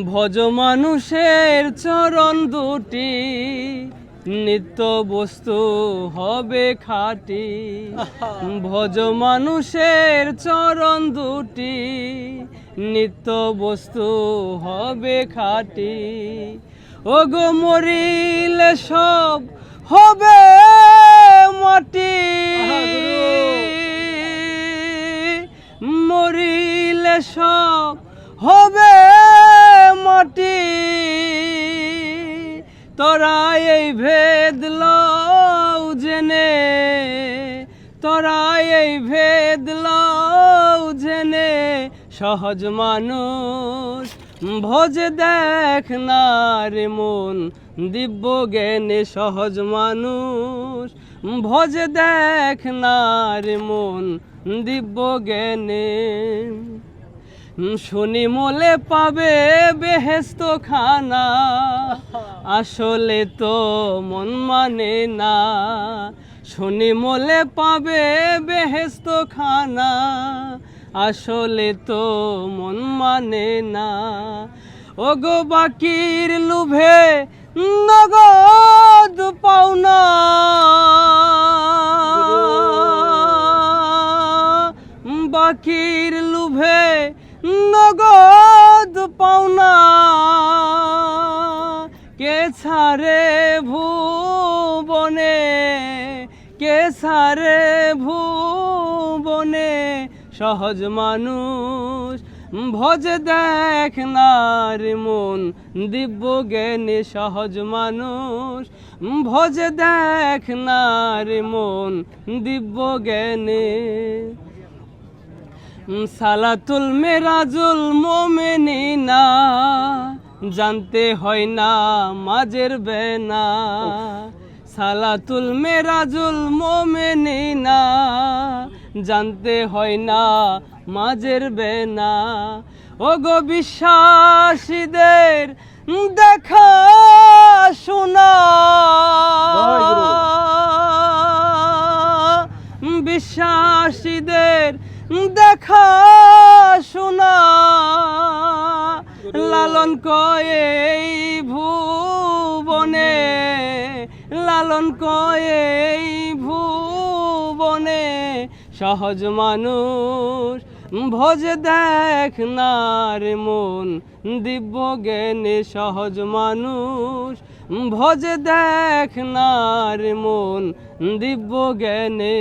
ভজ মানুষের চরণ দুটি, নিত্য বস্তু হবে খাঁটি। ভজ মানুষের চরণ দুটি, নিত্য বস্তু হবে খাঁটি। ওগো মরিলে সব হবে মাটি, মরিলে সব হবে মাটি। তোরা এই ভেদ লও জেনে, তোরা এই ভেদ লও জেনে, সহজ মানুষ ভোজ দেখ না রে মন দিব্য জ্ঞানে। সহজ মানুষ ভোজ দেখ না রে মন দিব্য জ্ঞানে। শুনি মোলে পাবে বেহেস্ত খানা, আসলে তো মন মানে না। শুনি মোলে পাবে বেহেস্ত খানা, আসলে তো মন মানে না। ওগো বাকির লোভে নগদ পাওনা, বাকির লোভে নগদ পাওনা। কে ছাড়ে ভুবনে, কে ছাড়ে ভুবনে। সহজ মানুষ ভজ দেখ না রে মন দিব্য জ্ঞানে। সহজ মানুষ ভজ দেখ না রে মন দিব্য জ্ঞানে। সালাতুল মেরাজুল মোমেনিনা, জানতে হয় না মাঝের বেনা। সালাতুল মেরাজুল মোমেনিনা, জানতে হয় না মাঝের বেনা। ওগো বিশ্বাসীদের দেখা শোনা, বিশ্বাসীদের দেখা শোনা। লালন কয়ে এই ভুবনে, লালন কয়ে এই ভুবনে। সহজ মানুষ ভোজ দেখ না রে মন দিব্য জ্ঞানে। সহজ মানুষ ভোজ দেখ না রে মন দিব্য জ্ঞানে।